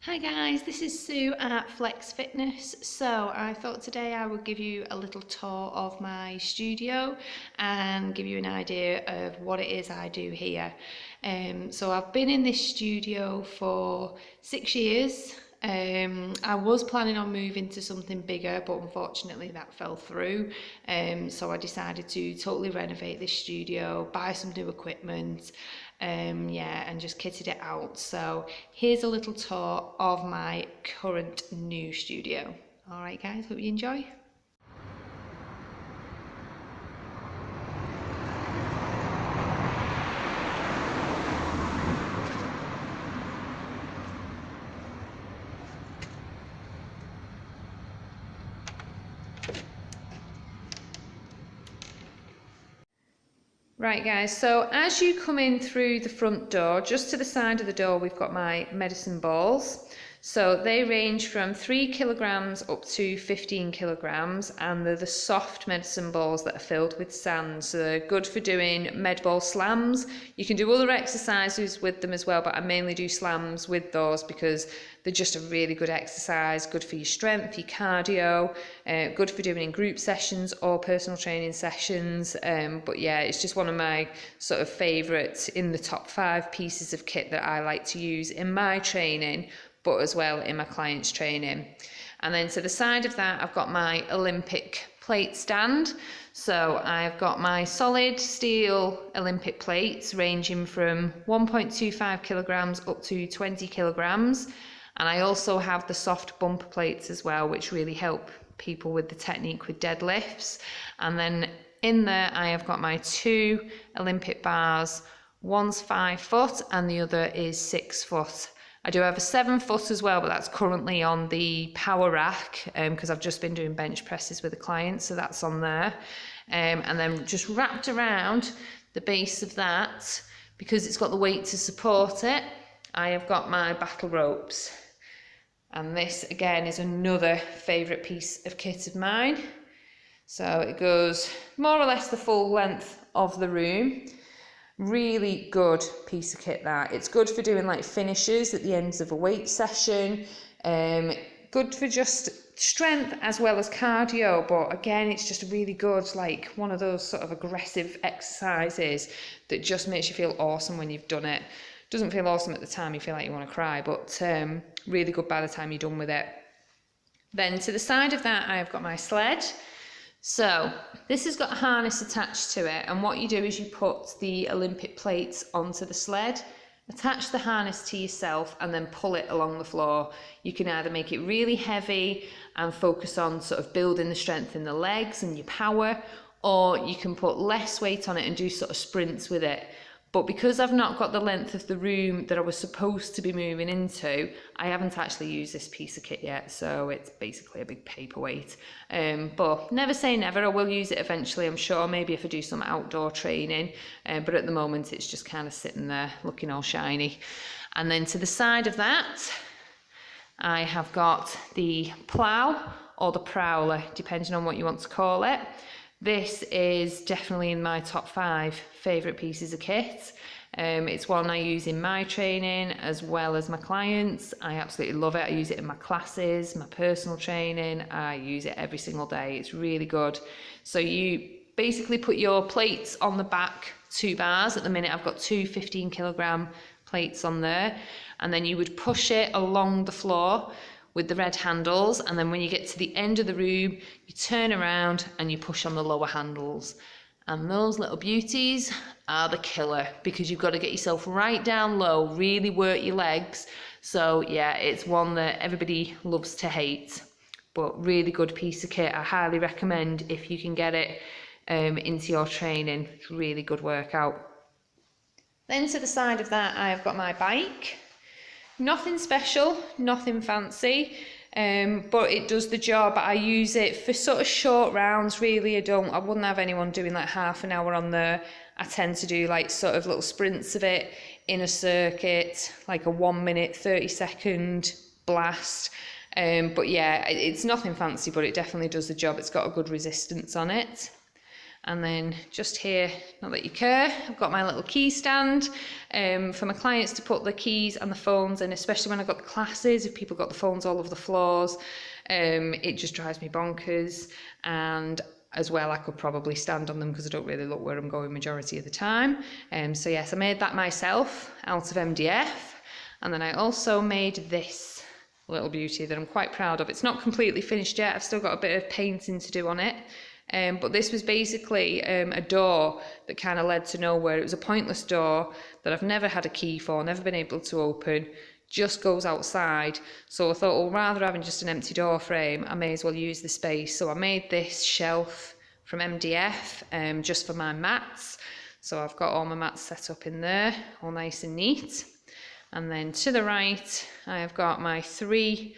Hi guys, this is Sue at Flex Fitness. So I thought today I would give you a little tour of my studio and give you an idea of what it is I do here. So I've been in this studio for 6 years. I was planning on moving to something bigger, but unfortunately that fell through. So I decided to totally renovate this studio, buy some new equipment, and just kitted it out. So here's a little tour of my current new studio. All right, guys, hope you enjoy. Right guys, so as you come in through the front door, just to the side of the door we've got my medicine balls. So they range from 3 kilograms up to 15 kilograms, and they're the soft medicine balls that are filled with sand. So they're good for doing med ball slams. You can do other exercises with them as well, but I mainly do slams with those because they're just a really good exercise, good for your strength, your cardio, good for doing in group sessions or personal training sessions. But yeah, it's just one of my sort of favourites in the top 5 pieces of kit that I like to use in my training, but as well in my clients' training. And then to the side of that, I've got my Olympic plate stand. So I've got my solid steel Olympic plates ranging from 1.25 kilograms up to 20 kilograms. And I also have the soft bumper plates as well, which really help people with the technique with deadlifts. And then in there, I have got my 2 Olympic bars. One's 5 foot and the other is 6 foot. I do have a 7 foot as well, but that's currently on the power rack because I've just been doing bench presses with a client, so that's on there. And then just wrapped around the base of that, because it's got the weight to support it, I have got my battle ropes. And this again is another favourite piece of kit of mine. So it goes more or less the full length of the room. Really good piece of kit that. It's good for doing like finishes at the ends of a weight session. Good for just strength as well as cardio, but again it's just really good, like one of those sort of aggressive exercises that just makes you feel awesome when you've done it. Doesn't feel awesome at the time, you feel like you want to cry, but really good by the time you're done with it. Then to the side of that I've got my sled. So this has got a harness attached to it, and what you do is you put the Olympic plates onto the sled, attach the harness to yourself and then pull it along the floor. You can either make it really heavy and focus on sort of building the strength in the legs and your power, or you can put less weight on it and do sort of sprints with it. But because I've not got the length of the room that I was supposed to be moving into, I haven't actually used this piece of kit yet, so it's basically a big paperweight. But never say never, I will use it eventually, I'm sure, maybe if I do some outdoor training. But at the moment, it's just kind of sitting there looking all shiny. And then to the side of that, I have got the plough or the prowler, depending on what you want to call it. This is definitely in my top 5 favourite pieces of kit. It's one I use in my training as well as my clients. I absolutely love it. I use it in my classes, my personal training. I use it every single day. It's really good. So you basically put your plates on the back 2 bars. At the minute I've got 2 15 kilogram plates on there. And then you would push it along the floor with the red handles, and then when you get to the end of the room, you turn around and you push on the lower handles. And those little beauties are the killer, because you've got to get yourself right down low, really work your legs. So yeah, it's one that everybody loves to hate, but really good piece of kit. I highly recommend if you can get it into your training. It's a really good workout. Then to the side of that, I've got my bike. Nothing special, nothing fancy, but it does the job. I use it for sort of short rounds, really. I wouldn't have anyone doing like half an hour on there. I tend to do like sort of little sprints of it in a circuit, like a 1 minute, 30-second blast. But yeah, it's nothing fancy, but it definitely does the job. It's got a good resistance on it. And then just here, not that you care, I've got my little key stand for my clients to put the keys and the phones in, especially when I've got the classes. If people got the phones all over the floors, it just drives me bonkers. And as well, I could probably stand on them because I don't really look where I'm going majority of the time. So yes, I made that myself out of MDF. And then I also made this little beauty that I'm quite proud of. It's not completely finished yet. I've still got a bit of painting to do on it. But this was basically a door that kind of led to nowhere. It was a pointless door that I've never had a key for, never been able to open, just goes outside. So I thought, well, rather than having just an empty door frame, I may as well use the space. So I made this shelf from MDF just for my mats. So I've got all my mats set up in there, all nice and neat. And then to the right, I have got my 3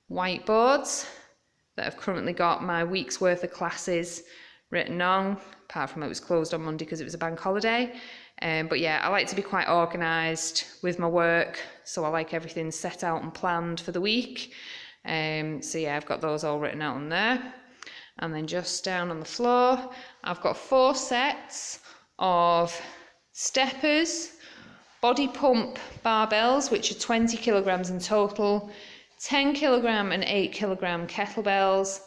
whiteboards that I've currently got my week's worth of classes written on, apart from it was closed on Monday because it was a bank holiday. But yeah, I like to be quite organised with my work, so I like everything set out and planned for the week. So yeah, I've got those all written out on there. And then just down on the floor, I've got 4 sets of steppers, body pump barbells, which are 20 kilograms in total, 10 kilogram and 8 kilogram kettlebells,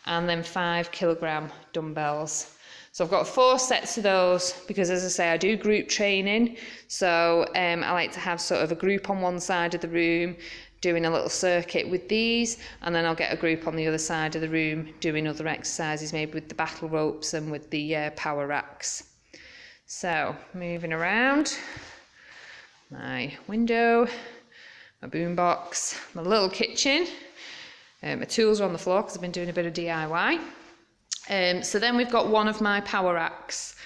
and then 5 kilogram dumbbells. So I've got 4 sets of those because, as I say, I do group training. So I like to have sort of a group on one side of the room doing a little circuit with these, and then I'll get a group on the other side of the room doing other exercises, maybe with the battle ropes and with the power racks. So moving around, my window, my boombox, my little kitchen. My tools are on the floor because I've been doing a bit of DIY. So then we've got one of my power racks.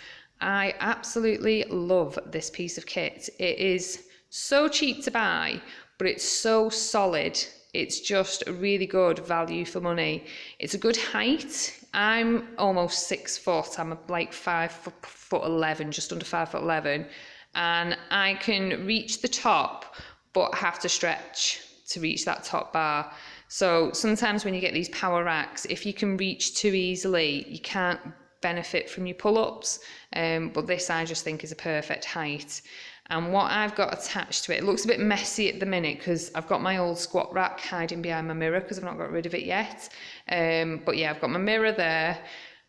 I absolutely love this piece of kit. It is so cheap to buy, but it's so solid. It's just a really good value for money. It's a good height. I'm almost 6 foot. I'm like 5'11", just under 5'11", and I can reach the top, but have to stretch to reach that top bar. So sometimes when you get these power racks, if you can reach too easily, you can't benefit from your pull-ups. But this I just think is a perfect height. And what I've got attached to it, it looks a bit messy at the minute because I've got my old squat rack hiding behind my mirror because I've not got rid of it yet. But yeah, I've got my mirror there,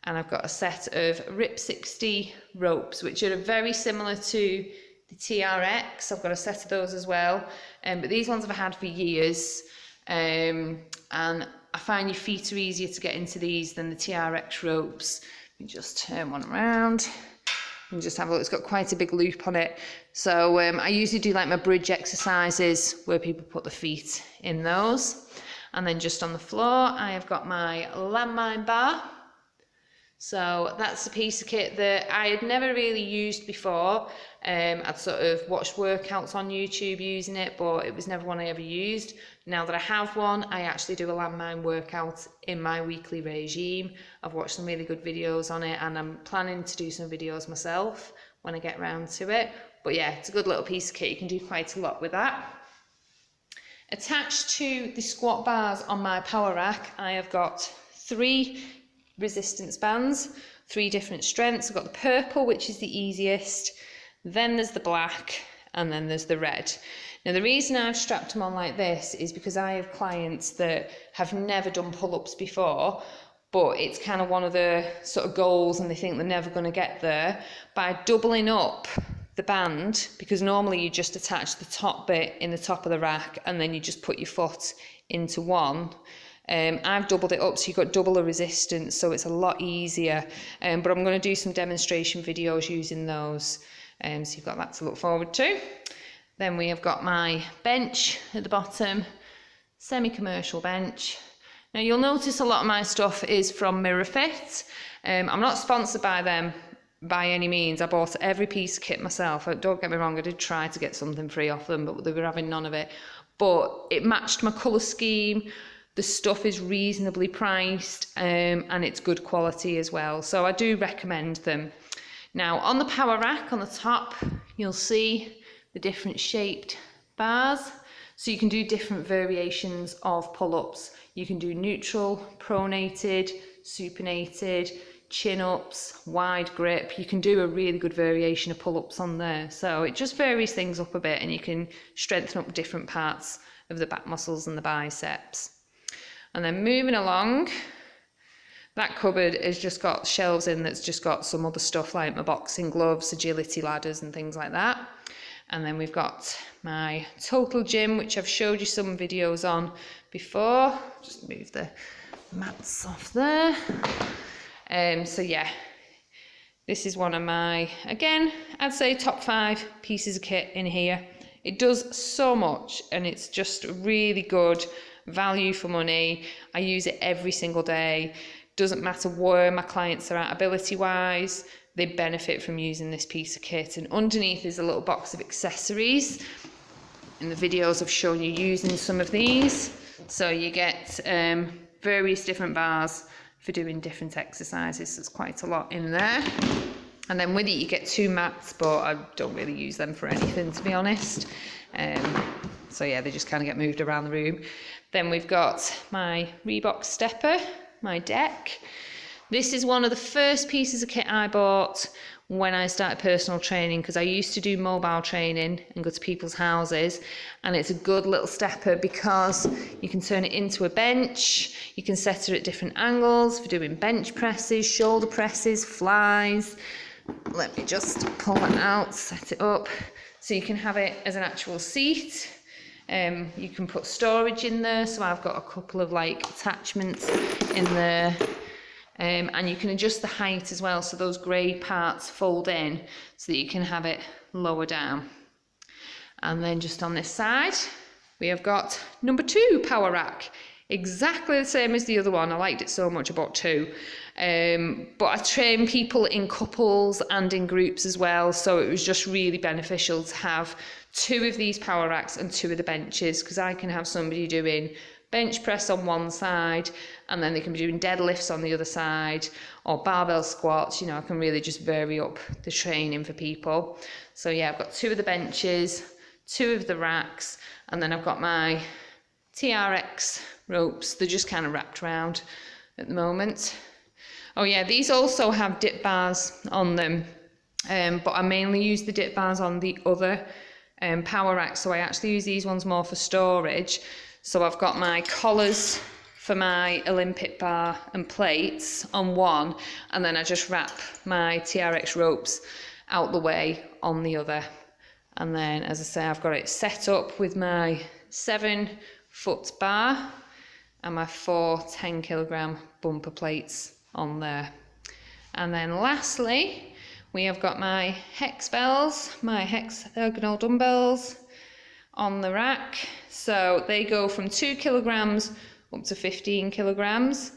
and I've got a set of RIP 60 ropes, which are very similar to the TRX. I've got a set of those as well, but these ones I've had for years, and I find your feet are easier to get into these than the TRX ropes. Let me just turn one around and just have a look. It's got quite a big loop on it. So I usually do like my bridge exercises where people put the feet in those. And then just on the floor, I have got my landmine bar. So that's a piece of kit that I had never really used before. I'd sort of watched workouts on YouTube using it, but it was never one I ever used. Now that I have one, I actually do a landmine workout in my weekly regime. I've watched some really good videos on it, and I'm planning to do some videos myself when I get round to it. But yeah, it's a good little piece of kit. You can do quite a lot with that. Attached to the squat bars on my power rack, I have got 3 resistance bands, 3 different strengths. I've got the purple, which is the easiest, then there's the black, and then there's the red. Now the reason I've strapped them on like this is because I have clients that have never done pull-ups before, but it's kind of one of the sort of goals and they think they're never going to get there. By doubling up the band, because normally you just attach the top bit in the top of the rack and then you just put your foot into one. I've doubled it up so you've got double the resistance, so it's a lot easier. But I'm going to do some demonstration videos using those, so you've got that to look forward to. Then we have got my bench at the bottom, semi-commercial bench. Now you'll notice a lot of my stuff is from MirrorFit. I'm not sponsored by them by any means. I bought every piece of kit myself. Don't get me wrong, I did try to get something free off them, but they were having none of it. But it matched my colour scheme. The stuff is reasonably priced, and it's good quality as well. So I do recommend them. Now on the power rack on the top, you'll see the different shaped bars. So you can do different variations of pull-ups. You can do neutral, pronated, supinated, chin-ups, wide grip. You can do a really good variation of pull-ups on there. So it just varies things up a bit, and you can strengthen up different parts of the back muscles and the biceps. And then moving along, that cupboard has just got shelves in that's just got some other stuff like my boxing gloves, agility ladders and things like that. And then we've got my total gym, which I've showed you some videos on before. Just move the mats off there. So yeah, this is one of my, again, I'd say top 5 pieces of kit in here. It does so much, and it's just really good value for money. I use it every single day. Doesn't matter where my clients are at ability wise, they benefit from using this piece of kit. And underneath is a little box of accessories. In the videos I've shown you using some of these. So you get various different bars for doing different exercises. There's quite a lot in there. And then with it you get 2 mats, but I don't really use them for anything, to be honest. So yeah, they just kind of get moved around the room. Then we've got my Reebok stepper, my deck. This is one of the first pieces of kit I bought when I started personal training, because I used to do mobile training and go to people's houses, and it's a good little stepper because you can turn it into a bench, you can set it at different angles for doing bench presses, shoulder presses, flies. Let me just pull it out, set it up, so you can have it as an actual seat. You can put storage in there, so I've got a couple of like attachments in there. And you can adjust the height as well, so those grey parts fold in so that you can have it lower down. And then just on this side we have got number 2 power rack, exactly the same as the other one. I liked it so much I bought 2, but I train people in couples and in groups as well, so it was just really beneficial to have 2 of these power racks and 2 of the benches, because I can have somebody doing bench press on one side and then they can be doing deadlifts on the other side, or barbell squats. You know, I can really just vary up the training for people. So yeah, I've got 2 of the benches, 2 of the racks, and then I've got my TRX ropes. They're just kind of wrapped around at the moment. Oh yeah, these also have dip bars on them, but I mainly use the dip bars on the other power racks, so I actually use these ones more for storage. So I've got my collars for my Olympic bar and plates on one, and then I just wrap my TRX ropes out the way on the other. And then, as I say, I've got it set up with my 7-foot bar and my 4 10-kilogram bumper plates on there. And then lastly, we have got my hex bells, my hexagonal dumbbells on the rack. So they go from 2 kilograms up to 15 kilograms.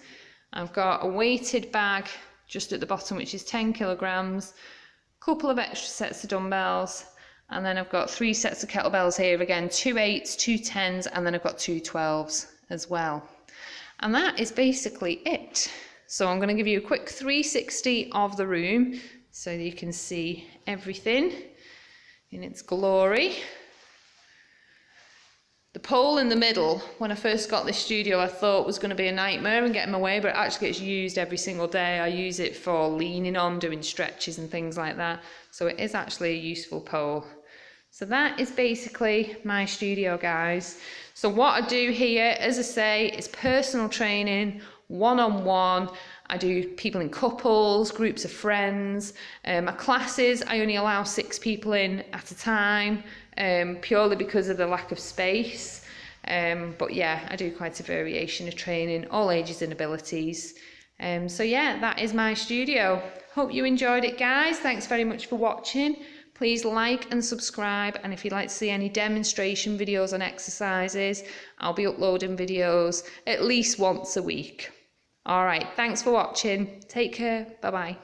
I've got a weighted bag just at the bottom, which is 10 kilograms, a couple of extra sets of dumbbells, and then I've got 3 sets of kettlebells here, again 2 8s, 2 10s, and then I've got 2 12s as well. And that is basically it. So I'm going to give you a quick 360 of the room so that you can see everything in its glory. The pole in the middle, when I first got this studio, I thought was going to be a nightmare and get in my way, but it actually gets used every single day. I use it for leaning on, doing stretches and things like that. So it is actually a useful pole. So that is basically my studio, guys. So what I do here, as I say, is personal training, one-on-one. I do people in couples, groups of friends. My classes, I only allow 6 people in at a time, purely because of the lack of space. But yeah, I do quite a variation of training, all ages and abilities. So yeah, that is my studio. Hope you enjoyed it, guys. Thanks very much for watching. Please like and subscribe, and if you'd like to see any demonstration videos on exercises, I'll be uploading videos at least once a week. Alright, thanks for watching. Take care. Bye bye.